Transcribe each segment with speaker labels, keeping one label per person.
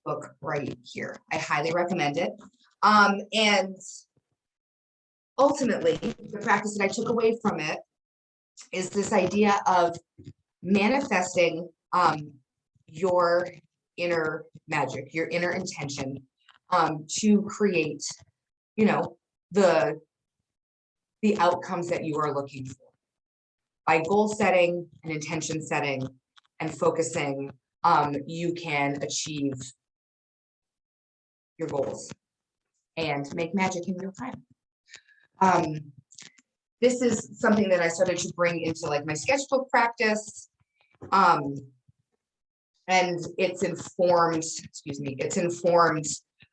Speaker 1: book right here. I highly recommend it. And ultimately, the practice that I took away from it is this idea of manifesting your inner magic, your inner intention, to create, you know, the outcomes that you are looking for. By goal setting and intention setting and focusing, you can achieve your goals and make magic in real time. This is something that I started to bring into like my sketchbook practice. And it's informed,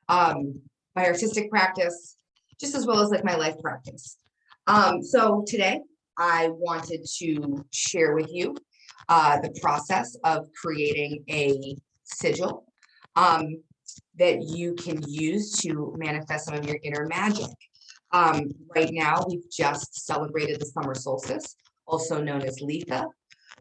Speaker 1: my artistic practice, just as well as like my life practice. So today I wanted to share with you the process of creating a sigil that you can use to manifest some of your inner magic. Right now, we've just celebrated the summer solstice, also known as Letha.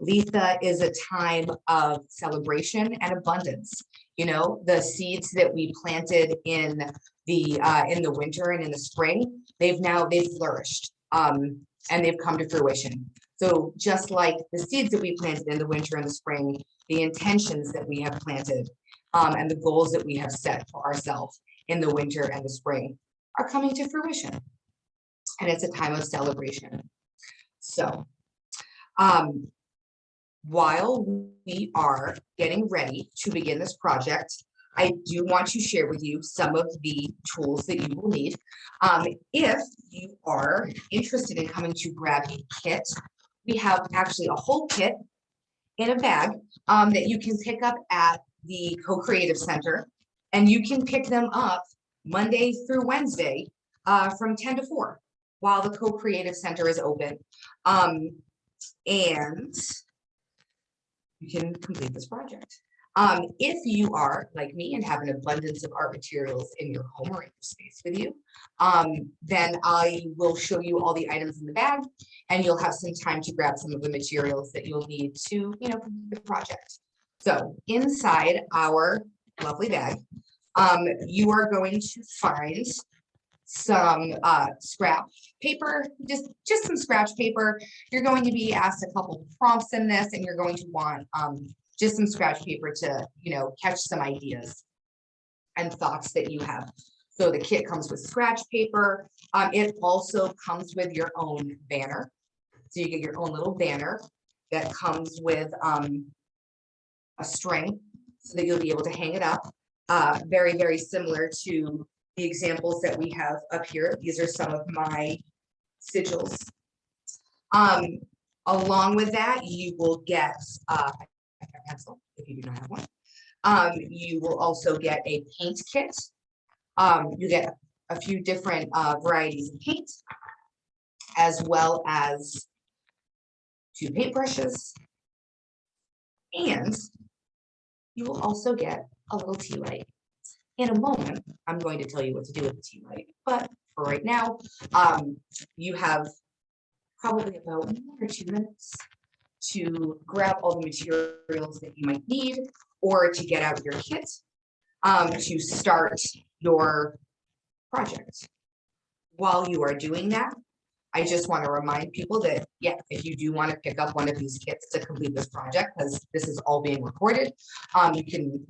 Speaker 1: Letha is a time of celebration and abundance. You know, the seeds that we planted in the winter and in the spring, they've flourished and they've come to fruition. So just like the seeds that we planted in the winter and the spring, the intentions that we have planted and the goals that we have set for ourselves in the winter and the spring are coming to fruition. And it's a time of celebration. So, while we are getting ready to begin this project, I do want to share with you some of the tools that you will need. If you are interested in coming to grab a kit, we have actually a whole kit in a bag that you can pick up at the Co-Creative Center, and you can pick them up Monday through Wednesday from 10 to 4 while the Co-Creative Center is open. And you can complete this project. If you are like me and have an abundance of art materials in your home or in your space with you, then I will show you all the items in the bag, and you'll have some time to grab some of the materials that you'll need to, complete the project. So inside our lovely bag, you are going to find some scrap paper, just some scratch paper. You're going to be asked a couple of prompts in this, and you're going to want just some scratch paper to, catch some ideas and thoughts that you have. So the kit comes with scratch paper. It also comes with your own banner. So you get your own little banner that comes with a string so that you'll be able to hang it up. Very, very similar to the examples that we have up here. These are some of my sigils. Along with that, you will get a pencil if you do not have one. You will also get a paint kit. You get a few different varieties of paint, as well as 2 paintbrushes. And you will also get a little tea light. In a moment, I'm going to tell you what to do with the tea light, but for right now, you have probably about 1 or 2 minutes to grab all the materials that you might need, or to get out your kit to start your project. While you are doing that, I just want to remind people that, if you do want to pick up one of these kits to complete this project, because this is all being recorded, you can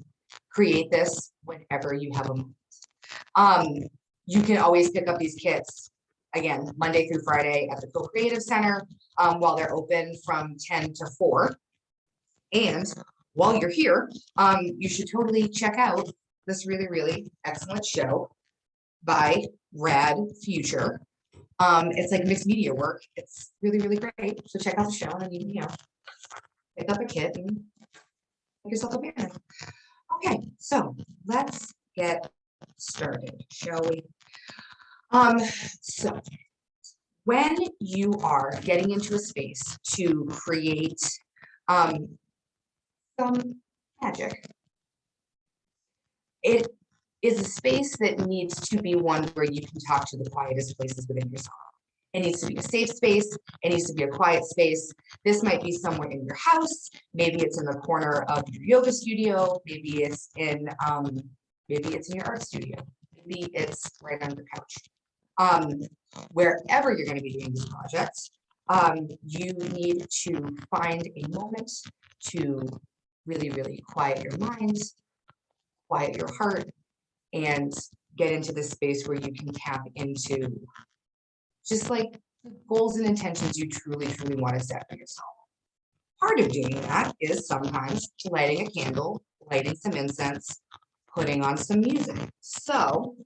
Speaker 1: create this whenever you have a moment. You can always pick up these kits, again, Monday through Friday at the Co-Creative Center while they're open from 10 to 4. And while you're here, you should totally check out this really, really excellent show by Rad Future. It's like mixed media work. It's really, really great. So check out the show, and you know, pick up a kit and make yourself a banner. Okay, so let's get started, shall we? So when you are getting into a space to create some magic, it is a space that needs to be one where you can talk to the quietest places within yourself. It needs to be a safe space. It needs to be a quiet space. This might be somewhere in your house. Maybe it's in the corner of your yoga studio. Maybe it's in your art studio. Maybe it's right on your couch. Wherever you're going to be doing these projects, you need to find a moment to really, really quiet your mind, quiet your heart, and get into this space where you can tap into just like the goals and intentions you truly, truly want to set for yourself. Part of doing that is sometimes lighting a candle, lighting some incense, putting on some music. So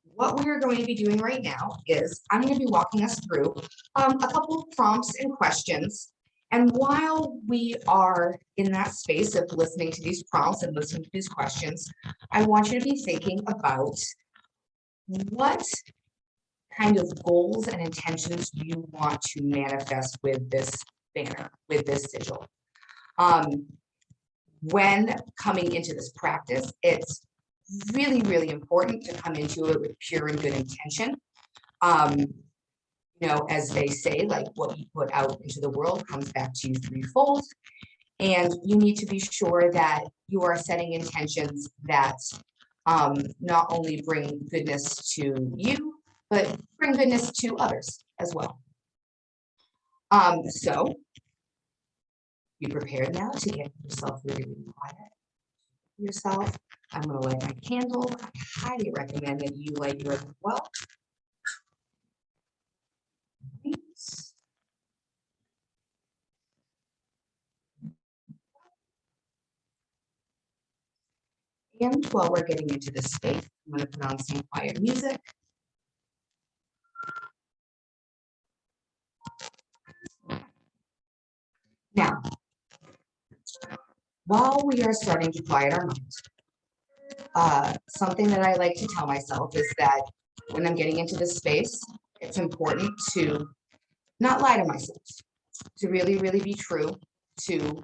Speaker 1: what we're going to be doing right now is I'm going to be walking us through a couple of prompts and questions. And while we are in that space of listening to these prompts and listening to these questions, I want you to be thinking about what kind of goals and intentions you want to manifest with this banner, with this sigil. When coming into this practice, it's really, really important to come into it with pure and good intention. As they say, like what you put out into the world comes back to you threefold. And you need to be sure that you are setting intentions that not only bring goodness to you, but bring goodness to others as well. So be prepared now to get yourself really, really quiet. Yourself. I'm going to light my candle. I highly recommend that you light yours as well. And while we're getting into this space, I'm going to put on some quiet music. Now, while we are starting to quiet our minds, something that I like to tell myself is that when I'm getting into this space, it's important to not lie to myself, to really, really be true to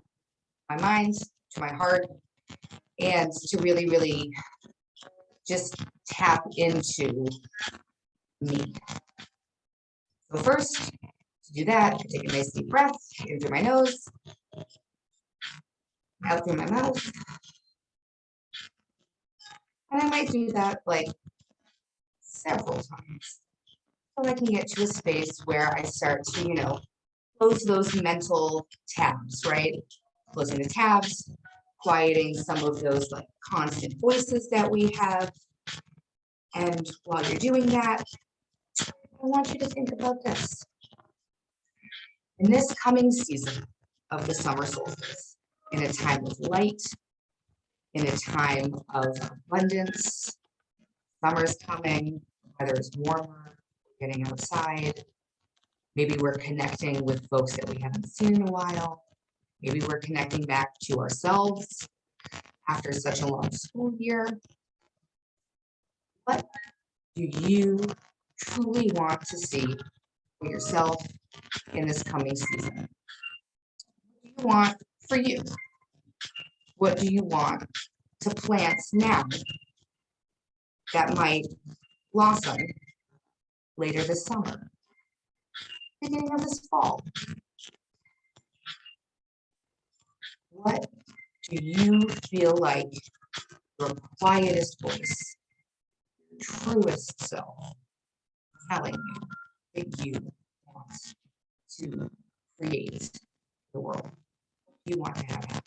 Speaker 1: my mind, to my heart, and to really, really just tap into me. So first, to do that, I take a nice deep breath in through my nose, out through my mouth. And I might do that like several times. So I can get to a space where I start to, close those mental tabs, right? Closing the tabs, quieting some of those like constant voices that we have. And while you're doing that, I want you to think about this. In this coming season of the summer solstice, in a time of light, in a time of abundance, summer's coming, weather's warmer, getting outside. Maybe we're connecting with folks that we haven't seen in a while. Maybe we're connecting back to ourselves after such a long school year. What do you truly want to see for yourself in this coming season? What do you want for you? What do you want to plant now that might blossom later this summer, beginning of this fall? What do you feel like your quietest voice, your truest self, telling you that you want to create the world you want to have happen?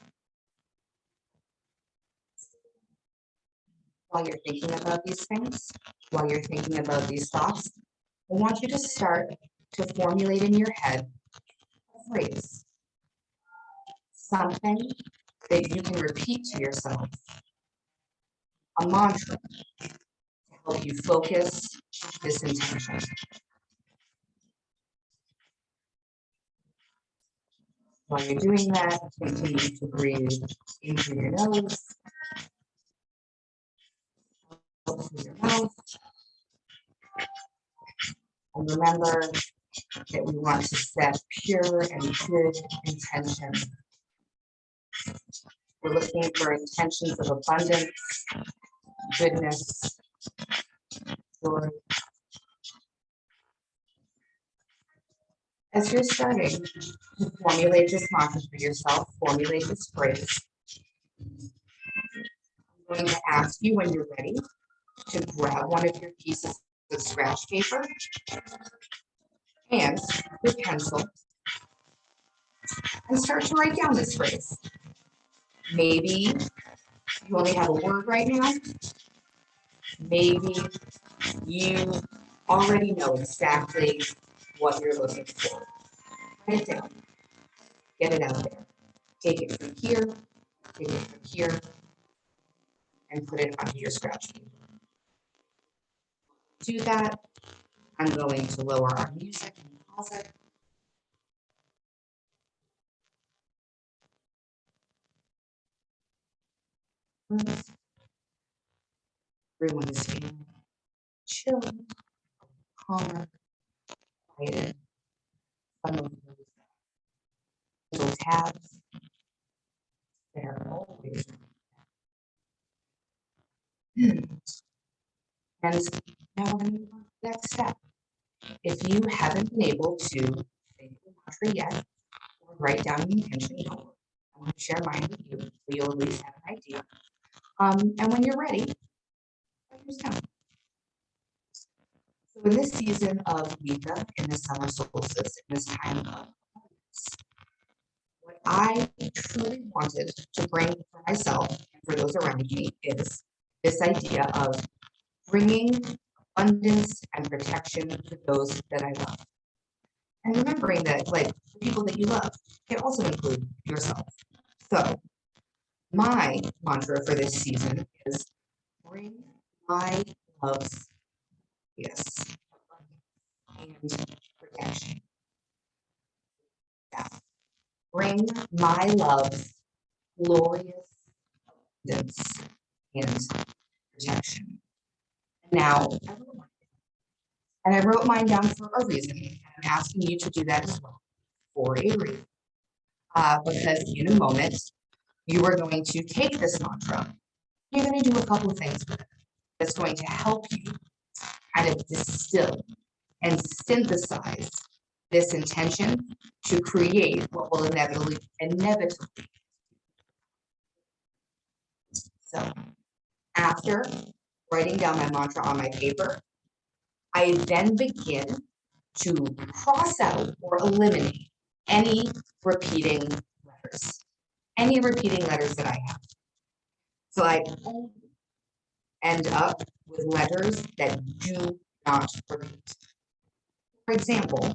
Speaker 1: While you're thinking about these things, while you're thinking about these thoughts, I want you to start to formulate in your head a phrase, something that you can repeat to yourself, a mantra to help you focus this intention. While you're doing that, continue to breathe in through your nose, out through your mouth. And remember that we want to set pure and good intention. We're looking for intentions of abundance, goodness, joy. As you're starting to formulate this mantra for yourself, formulate this phrase, I'm going to ask you when you're ready to grab one of your pieces of scratch paper and your pencil and start to write down this phrase. Maybe you only have a word right now. Maybe you already know exactly what you're looking for. Write it down. Get it out there. Take it from here, take it from here, and put it onto your scratch paper. Do that. I'm going to lower our music and pause it. Everyone is feeling chill, calmer, quieted. Some of those little tabs that are always. And now we're going to move on to the next step. If you haven't been able to think of the mantra yet, or write down an intention note, I want to share mine with you so you'll at least have an idea. And when you're ready, write yours down. So in this season of Wicca, in the summer solstice, in this time of abundance, what I truly wanted to bring for myself and for those around me is this idea of bringing abundance and protection to those that I love. And remembering that, like, the people that you love can also include yourself. So my mantra for this season is bring my loves, yes, and protection. Yeah. Bring my loves, glorious abundance and protection. Now, I wrote mine down for a reason. I'm asking you to do that as well for a reason. Because in a moment, you are going to take this mantra. You're going to do a couple of things with it that's going to help you kind of distill and synthesize this intention to create what will inevitably. So after writing down my mantra on my paper, I then begin to cross out or eliminate any repeating letters, that I have. So I end up with letters that do not repeat. For example,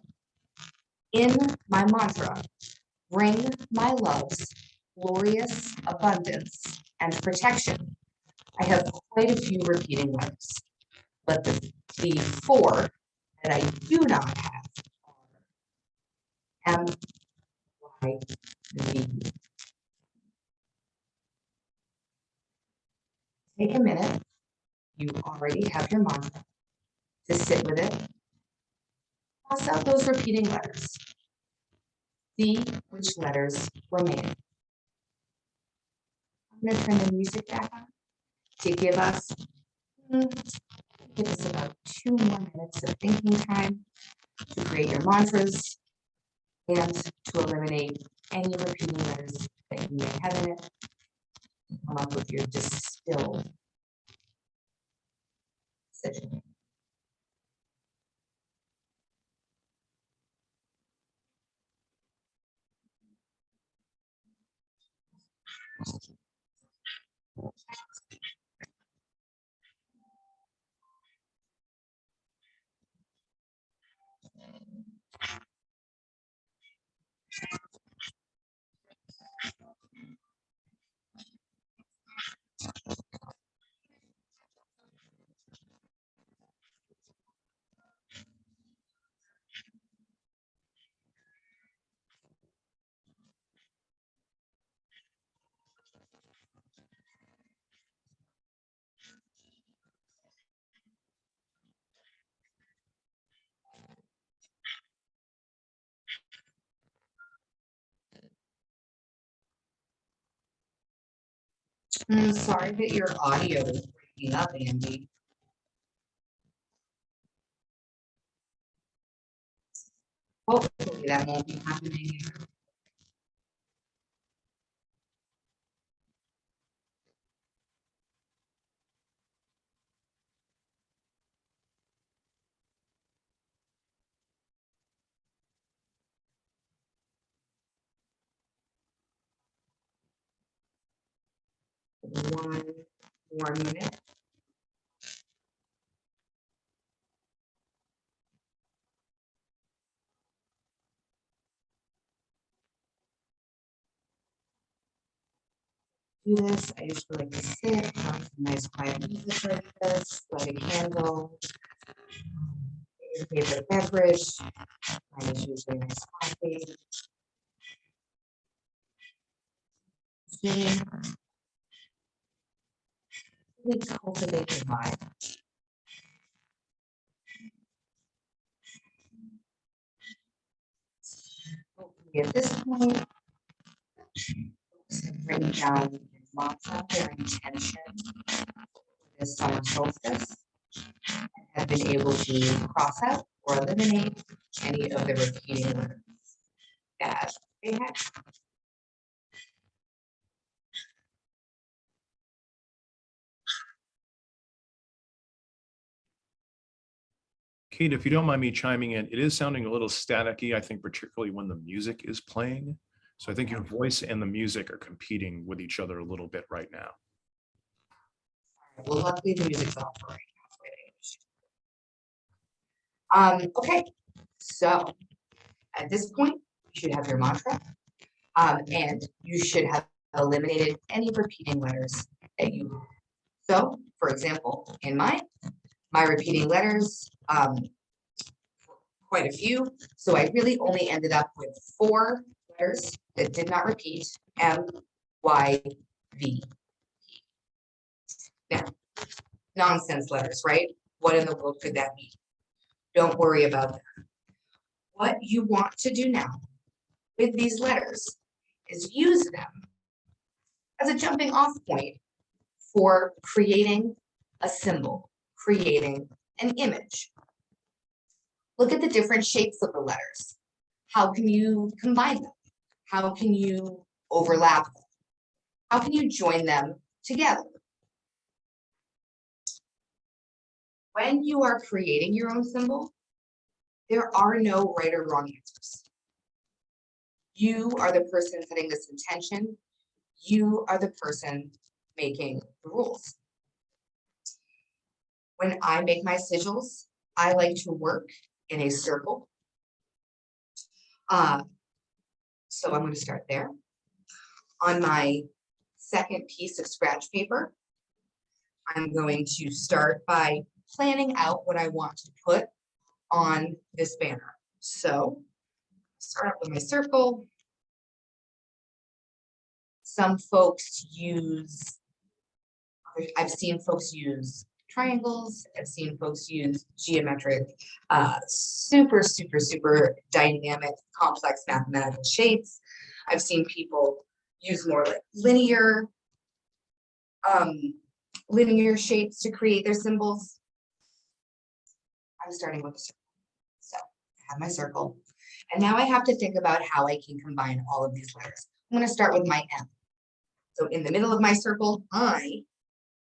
Speaker 1: in my mantra, bring my love's glorious abundance and protection, I have quite a few repeating letters, but the four that I do not have are M, Y, V. Take a minute. You already have your mantra. To sit with it. Cross out those repeating letters. See which letters remain. I'm going to turn the music back on to give us about 2 more minutes of thinking time to create your mantras and to eliminate any repeating letters that you may have in it. Come up with your distilled decision. I'm sorry that your audio is breaking up, Andy. Hopefully that won't be happening. One more minute. Do this. I usually like to sit on some nice quiet music like this, light a candle, your favorite beverage. Mine is usually nice coffee. Sitting. Really cultivate the vibe. Hopefully at this point, bring down your mantra, their intention this summer solstice, and have been able to cross out or eliminate any of the repeating words that they had.
Speaker 2: Kate, if you don't mind me chiming in, it is sounding a little staticky, I think, particularly when the music is playing. So I think your voice and the music are competing with each other a little bit right now.
Speaker 1: Well, luckily the music's off right now. Okay, so at this point, you should have your mantra, and you should have eliminated any repeating letters that you. So, for example, in my repeating letters, quite a few. So I really only ended up with 4 letters that did not repeat: M, Y, V. Now, nonsense letters, right? What in the world could that be? Don't worry about that. What you want to do now with these letters is use them as a jumping off point for creating a symbol, creating an image. Look at the different shapes of the letters. How can you combine them? How can you overlap them? How can you join them together? When you are creating your own symbol, there are no right or wrong answers. You are the person setting this intention. You are the person making the rules. When I make my sigils, I like to work in a circle. So I'm going to start there. On my second piece of scratch paper, I'm going to start by planning out what I want to put on this banner. So start up with my circle. Some folks use, I've seen folks use triangles. I've seen folks use geometric, super dynamic, complex mathematical shapes. I've seen people use more like linear shapes to create their symbols. I'm starting with a circle. So I have my circle. And now I have to think about how I can combine all of these letters. I'm going to start with my M. So in the middle of my circle, I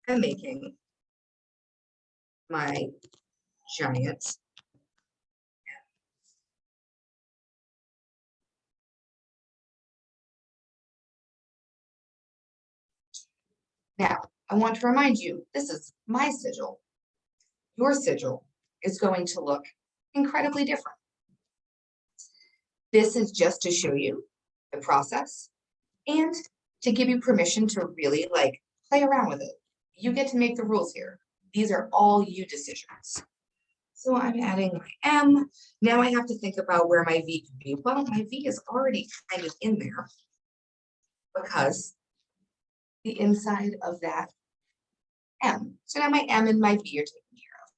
Speaker 1: am making my giant. Now, I want to remind you, this is my sigil. Your sigil is going to look incredibly different. This is just to show you the process and to give you permission to really like play around with it. You get to make the rules here. These are all you decisions. So I'm adding my M. Now I have to think about where my V could be. Well, my V is already kind of in there because the inside of that M. So now my M and my V are taken care of.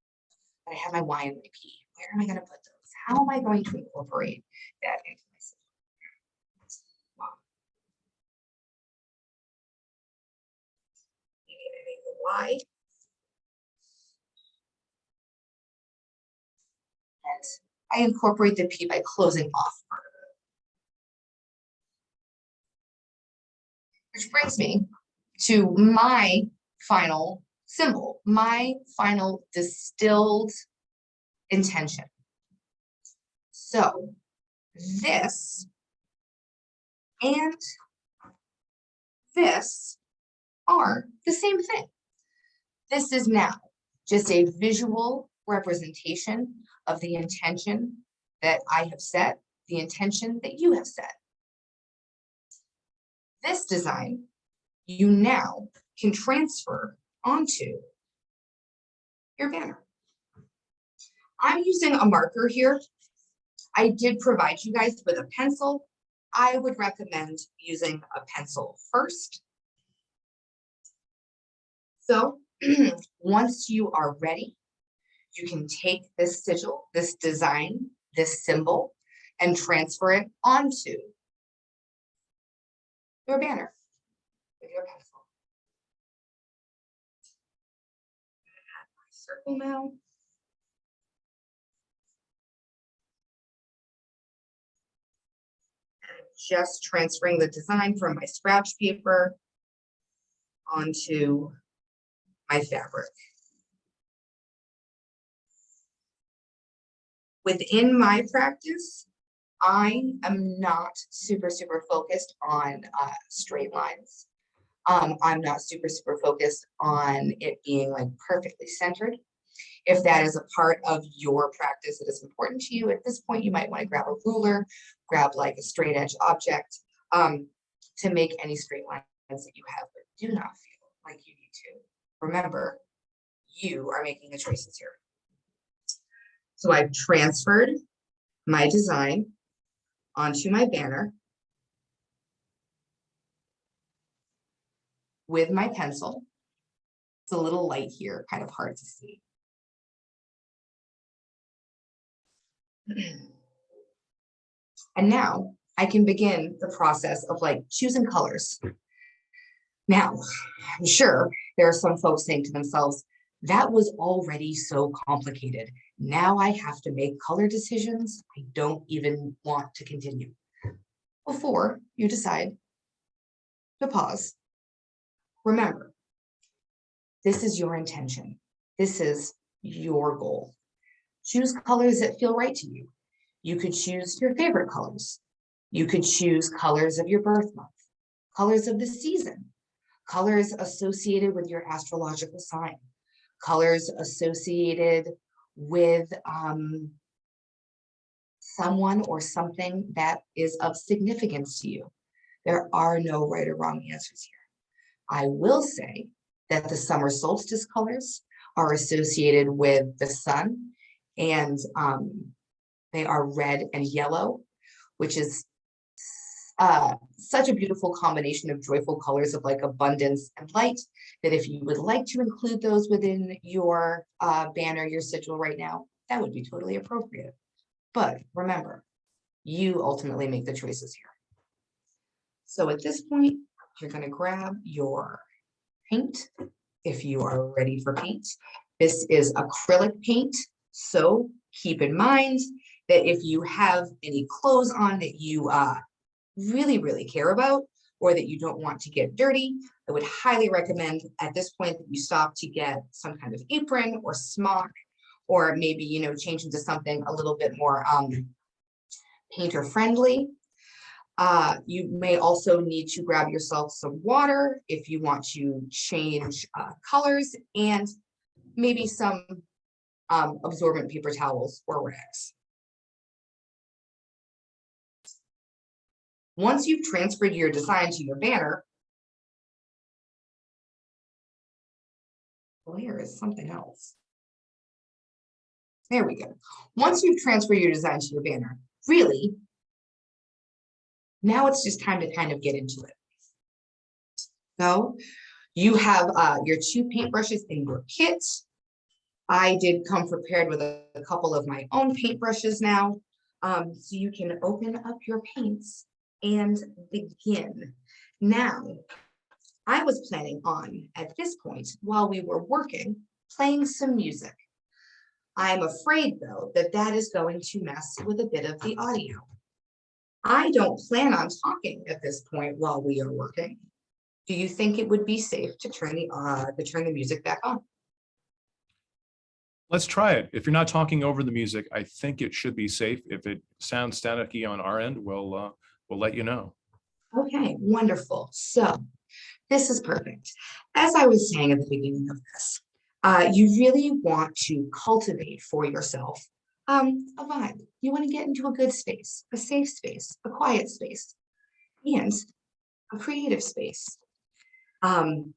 Speaker 1: But I have my Y and my P. Where am I going to put those? How am I going to incorporate that into my system? Wow. Y. And I incorporate the P by closing off part of it. Which brings me to my final symbol, my final distilled intention. So this and this are the same thing. This is now just a visual representation of the intention that I have set, the intention that you have set. This design, you now can transfer onto your banner. I'm using a marker here. I did provide you guys with a pencil. I would recommend using a pencil first. So once you are ready, you can take this sigil, this design, this symbol, and transfer it onto your banner with your pencil. Add my circle now. And just transferring the design from my scratch paper onto my fabric. Within my practice, I am not super focused on straight lines. I'm not super focused on it being like perfectly centered. If that is a part of your practice that is important to you, at this point, you might want to grab a ruler, grab like a straight edge object to make any straight lines that you have, but do not feel like you need to. Remember, you are making the choices here. So I've transferred my design onto my banner with my pencil. It's a little light here, kind of hard to see. And now I can begin the process of like choosing colors. Now, I'm sure there are some folks saying to themselves, that was already so complicated. Now I have to make color decisions. I don't even want to continue. Before you decide to pause, remember, this is your intention. This is your goal. Choose colors that feel right to you. You could choose your favorite colors. You could choose colors of your birth month, colors of the season, colors associated with your astrological sign, colors associated with someone or something that is of significance to you. There are no right or wrong answers here. I will say that the summer solstice colors are associated with the sun, and they are red and yellow, which is such a beautiful combination of joyful colors of like abundance and light, that if you would like to include those within your banner, your sigil right now, that would be totally appropriate. But remember, you ultimately make the choices here. So at this point, you're going to grab your paint if you are ready for paint. This is acrylic paint, so keep in mind that if you have any clothes on that you really care about, or that you don't want to get dirty, I would highly recommend at this point that you stop to get some kind of apron or smock, or maybe, you know, change into something a little bit more painter friendly. You may also need to grab yourself some water if you want to change colors, and maybe some absorbent paper towels or rags. Once you've transferred your design to your banner, where is something else? There we go. Once you've transferred your design to your banner, really, now it's just time to kind of get into it. So you have your 2 paintbrushes in your kit. I did come prepared with a couple of my own paintbrushes now. So you can open up your paints and begin. Now, I was planning on, at this point, while we were working, playing some music. I'm afraid, though, that that is going to mess with a bit of the audio. I don't plan on talking at this point while we are working. Do you think it would be safe to turn the music back on?
Speaker 2: Let's try it. If you're not talking over the music, I think it should be safe. If it sounds staticky on our end, we'll let you know.
Speaker 1: Okay, wonderful. So this is perfect. As I was saying at the beginning of this, you really want to cultivate for yourself a vibe. You want to get into a good space, a safe space, a quiet space, and a creative space. Um,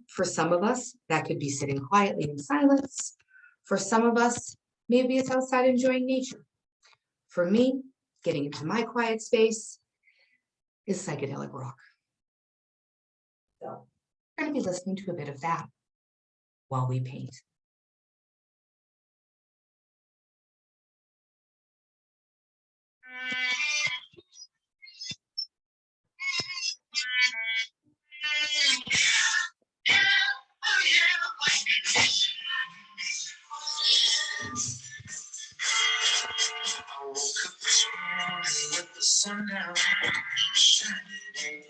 Speaker 1: for some of us, that could be sitting quietly in silence. For some of us, maybe it's outside enjoying nature. For me, getting into my quiet space is psychedelic rock. So we're going to be listening to a bit of that while we paint. I woke up this morning with the sun down, shining in.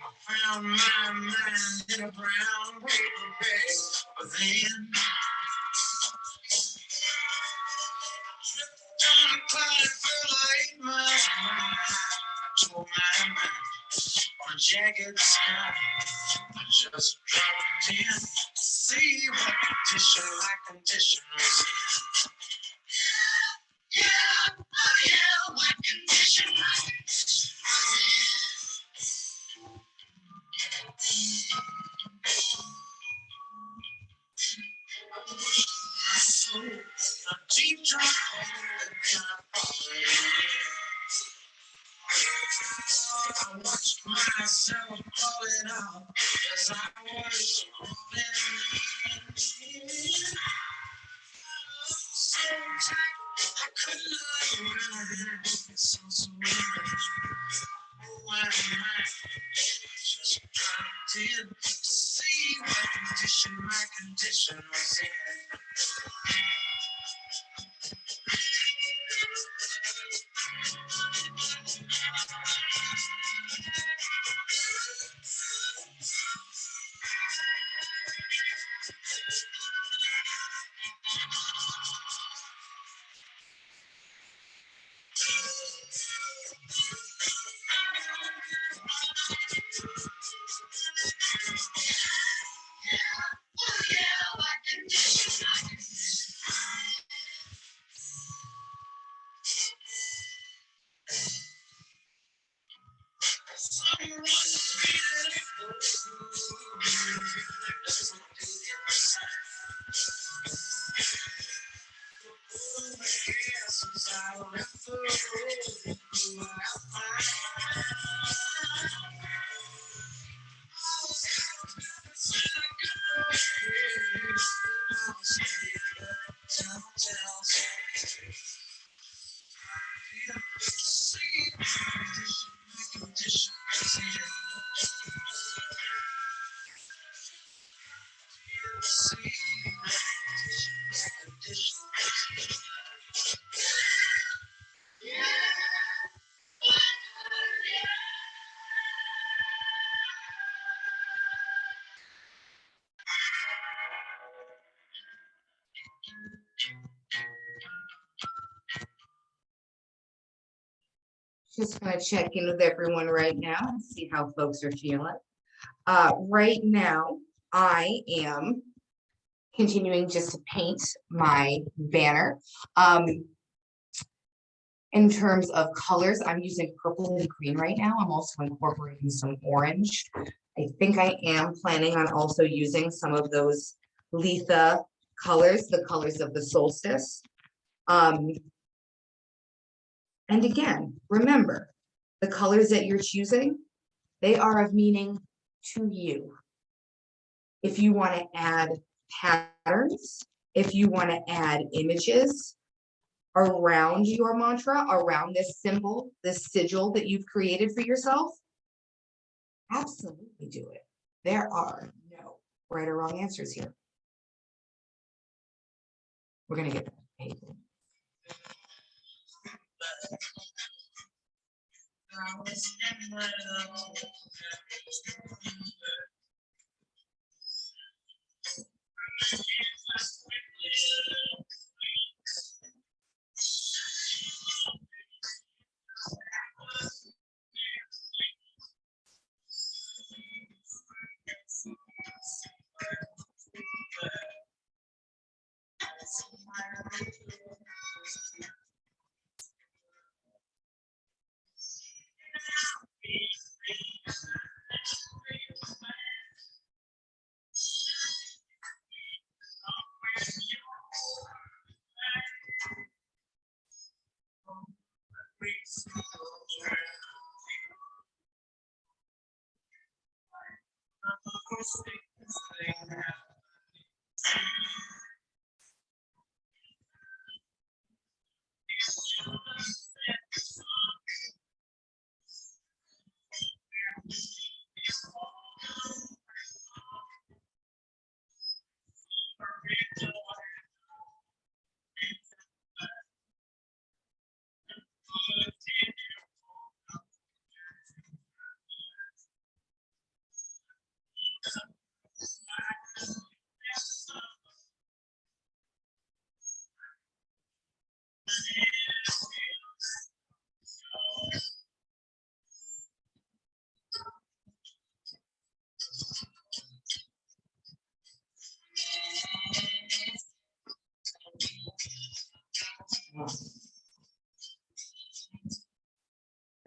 Speaker 1: I found my mind in a brown paper bag, but then on a cloud, it felt like 8 miles. I told my mind on a jagged sky, I just dropped in to see what condition was in. Yeah, oh yeah, what condition was in? A deep drop I watched myself calling out as I was rolling. So tight, I couldn't run. So where am I? Just dropped in to see what my condition was in. Just gonna check in with everyone right now and see how folks are feeling. Right now, I am continuing just to paint my banner. In terms of colors, I'm using purple and green right now. I'm also incorporating some orange. I think I am planning on also using some of those Letha colors, the colors of the solstice. And again, remember, the colors that you're choosing, they are of meaning to you. If you want to add patterns, if you want to add images around your mantra, around this symbol, this sigil that you've created for yourself, absolutely do it. There are no right or wrong answers here. We're gonna get paid.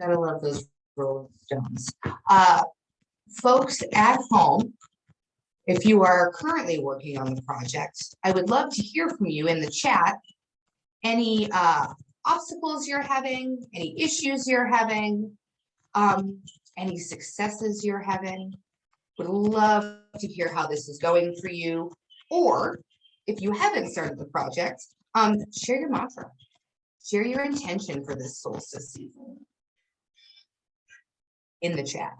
Speaker 1: Gotta love those Rolling Stones. Folks at home, if you are currently working on the project, I would love to hear from you in the chat. Any obstacles you're having, any issues you're having, any successes you're having. Would love to hear how this is going for you. Or if you haven't started the project, share your mantra. Share your intention for this solstice season in the chat.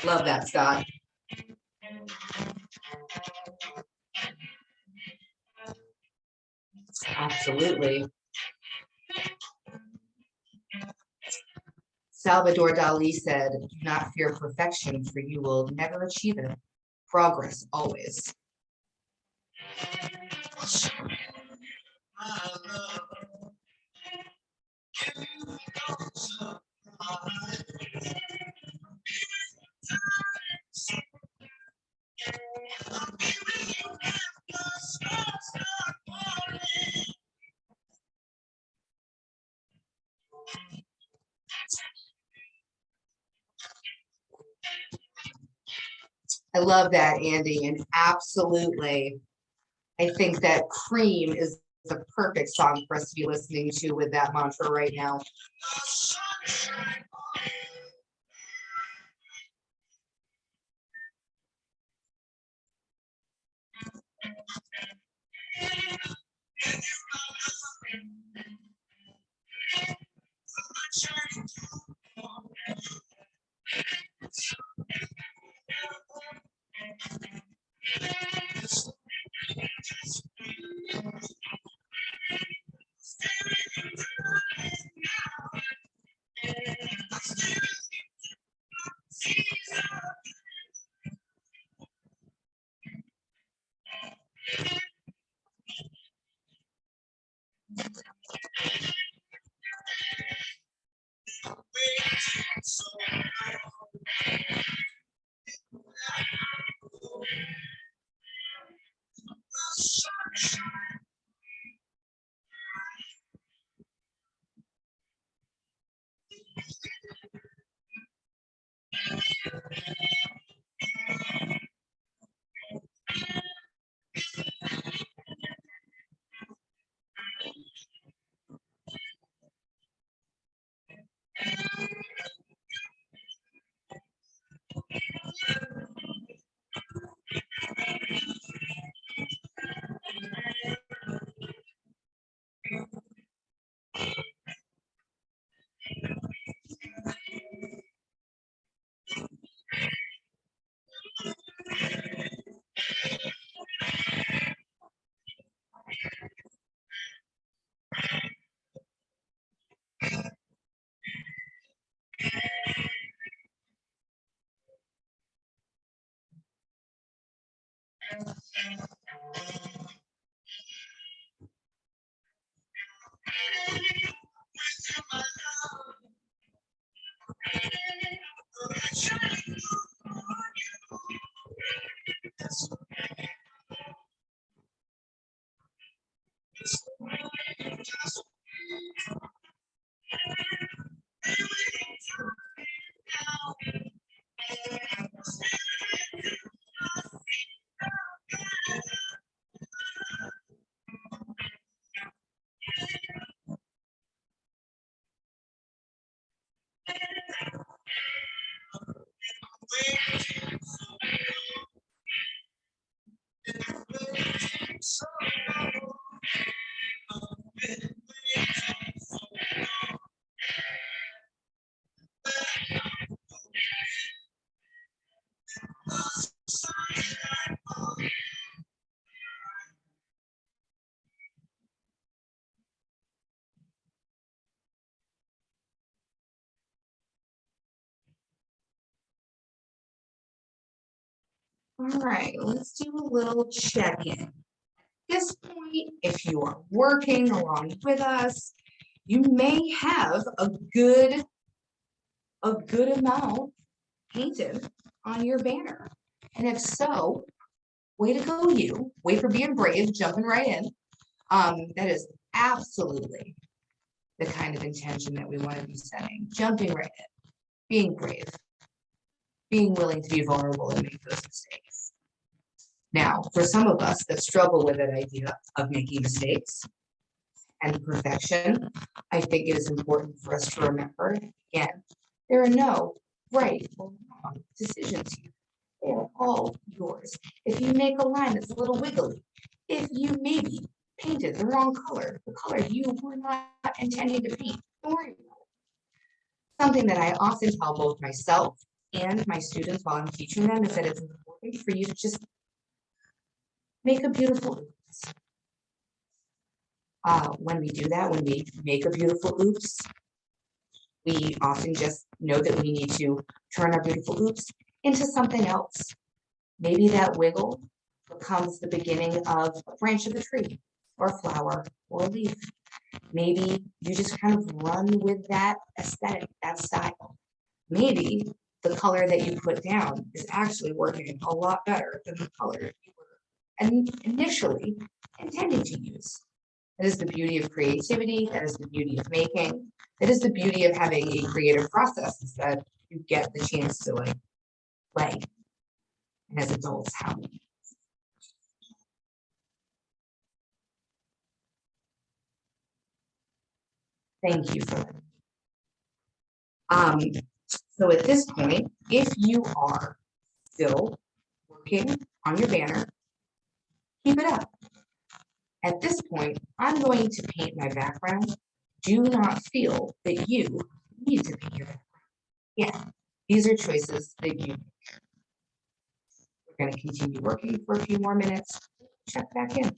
Speaker 1: Love that, Scott. Absolutely. Salvador Dali said, "Do not fear perfection, for you will never achieve it. Progress always." I love that, Andy, and absolutely. I think that Cream is the perfect song for us to be listening to with that mantra right now. All right, let's do a little check-in. At this point, if you are working along with us, you may have a good amount painted on your banner. And if so, way to go, you. Way for being brave, jumping right in. That is absolutely the kind of intention that we want to be setting. Jumping right in, being brave, being willing to be vulnerable and make those mistakes. Now, for some of us that struggle with that idea of making mistakes and perfection, I think it is important for us to remember, again, there are no right or wrong decisions here. They are all yours. If you make a line that's a little wiggly, if you maybe painted the wrong color, the color you were not intending to paint, don't worry about it. Something that I often tell both myself and my students while I'm teaching them is that it's important for you to just make a beautiful oops. When we do that, when we make a beautiful oops, we often just know that we need to turn our beautiful oops into something else. Maybe that wiggle becomes the beginning of a branch of a tree or a flower or a leaf. Maybe you just kind of run with that aesthetic, that style. Maybe the color that you put down is actually working a lot better than the color you were initially intending to use. That is the beauty of creativity. That is the beauty of making. That is the beauty of having a creative process, is that you get the chance to like play. And as adults, how many? Thank you for that. So at this point, if you are still working on your banner, keep it up. At this point, I'm going to paint my background. Do not feel that you need to paint your background. Yeah, these are choices that you make. We're going to continue working for a few more minutes. Check back in.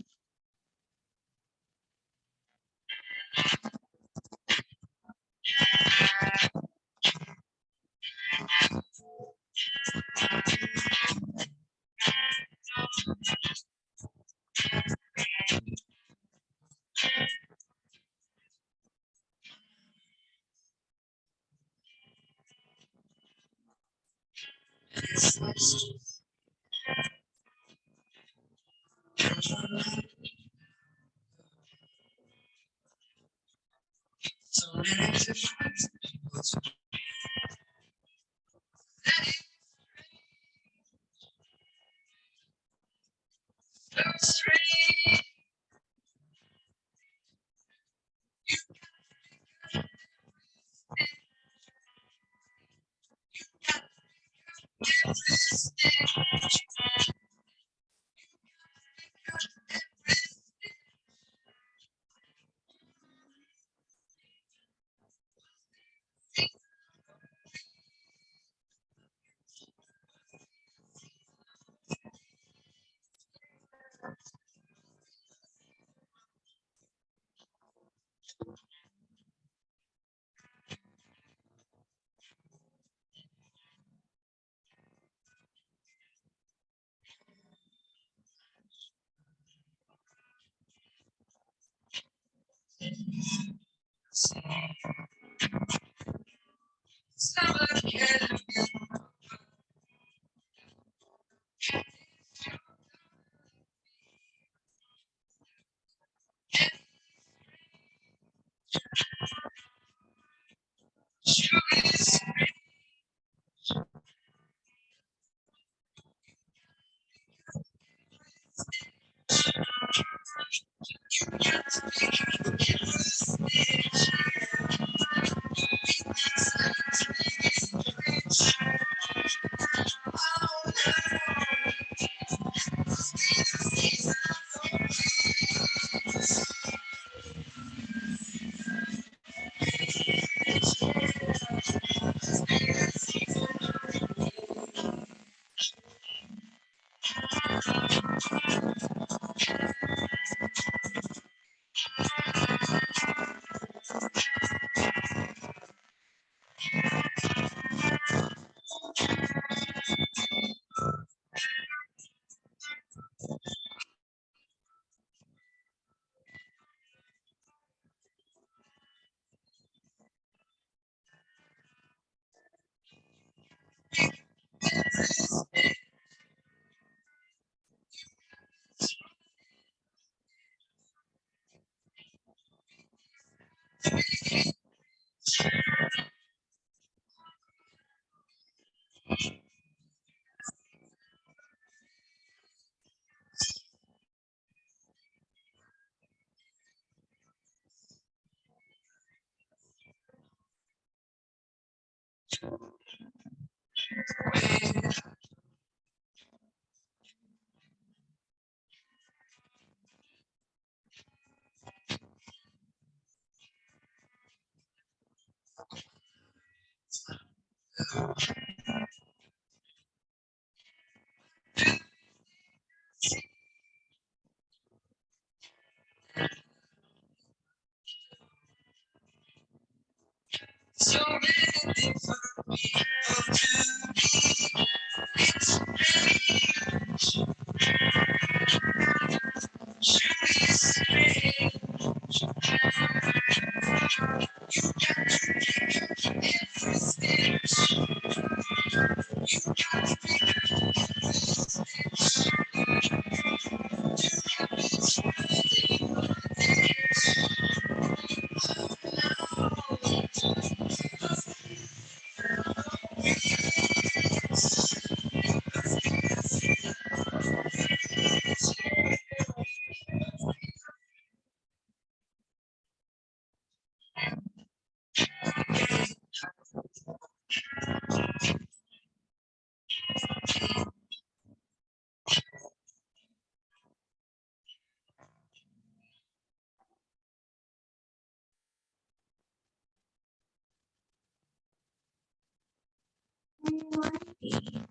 Speaker 1: Alrighty.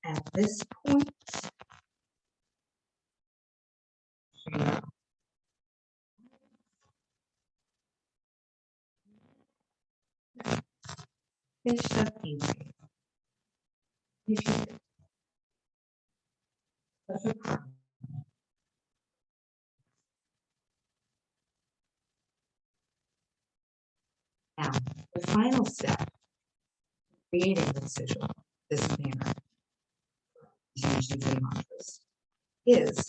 Speaker 1: At this point, finish the painting. You should- that's a problem. Now, the final step, creating the sigil, this banner, usually three mantras, is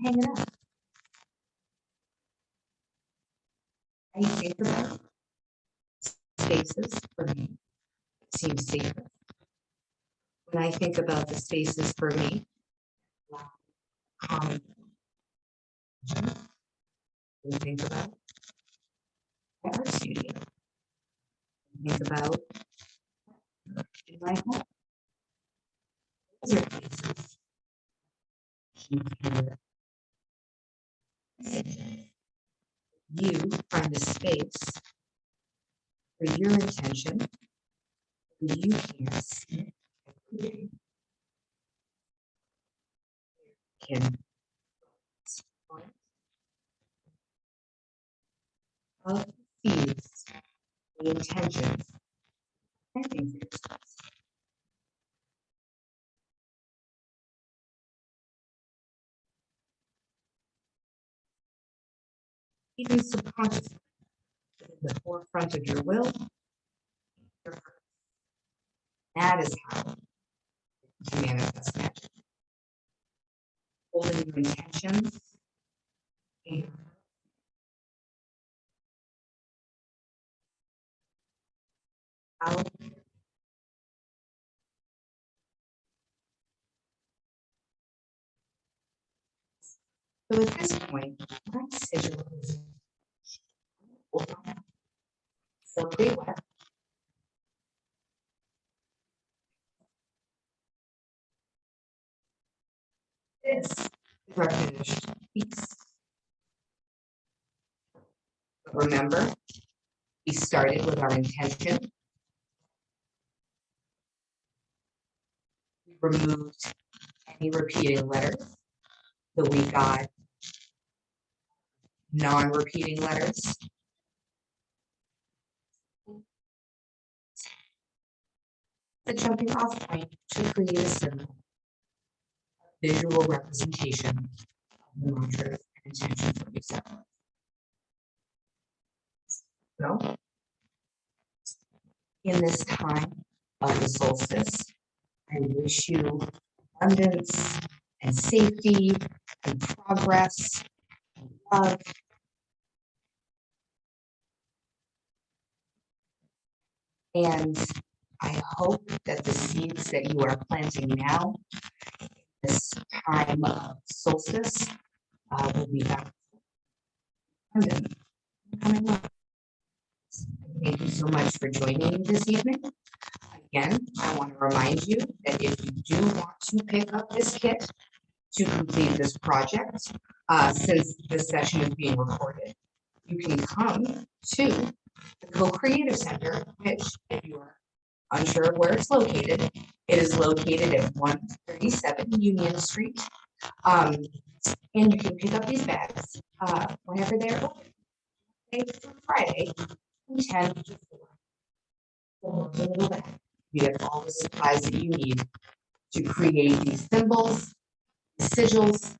Speaker 1: hang it up. I think about spaces for me seems safer. When I think about the spaces for me, I think about my art studio. I think about in my home. Those are places. You find a space for your intention. You can see can of these the intentions and things. Even subconsciously, in the forefront of your will, that is how you manifest magic. Holding your intentions and how So at this point, my sigil is silky wet. This is our finished piece. But remember, we started with our intention. We removed any repeating letters. So we got non-repeating letters. The jumping off point to create a symbol, visual representation of the mantra and intention for each step. So, in this time of the solstice, I wish you abundance and safety and progress and love. And I hope that the seeds that you are planting now, this time of solstice, will be back. Coming up. Thank you so much for joining me this evening. Again, I want to remind you that if you do want to pick up this kit to complete this project, since this session is being recorded, you can come to the Co-Creative Center, which, if you are unsure of where it's located, it is located at 137 Union Street. And you can pick up these bags whenever they're open. Friday, from 10 to 4. You have all the supplies that you need to create these symbols, sigils,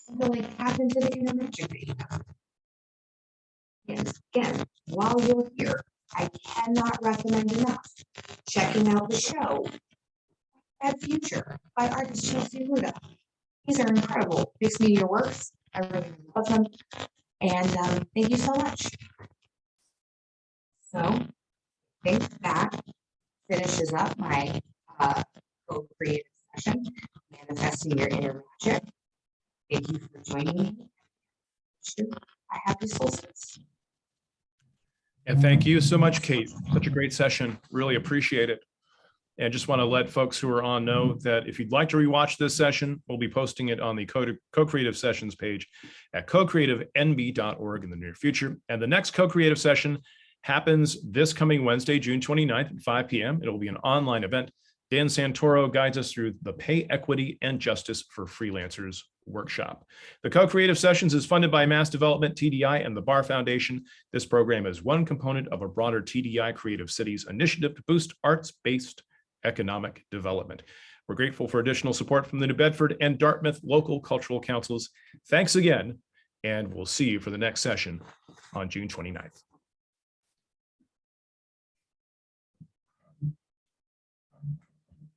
Speaker 1: and really tap into the inner magic that you have. And again, while you're here, I cannot recommend enough checking out the show At Future by artist Chelsea Ruda. These are incredible mixed media works. I really love them. And thank you so much. So I think that finishes up my co-creative session, manifesting your inner magic. Thank you for joining me. Wish you a happy solstice.
Speaker 2: And thank you so much, Kate. Such a great session. Really appreciate it. And just want to let folks who are on know that if you'd like to rewatch this session, we'll be posting it on the Co-Creative Sessions page at cocreativnb.org in the near future. And the next Co-Creative session happens this coming Wednesday, June 29th at 5 p.m. It'll be an online event. Dan Santoro guides us through the Pay Equity and Justice for Freelancers workshop. The Co-Creative Sessions is funded by Mass Development, TDI, and the Bar Foundation. This program is one component of a broader TDI Creative Cities initiative to boost arts-based economic development. We're grateful for additional support from the New Bedford and Dartmouth local cultural councils. Thanks again, and we'll see you for the next session on June 29th.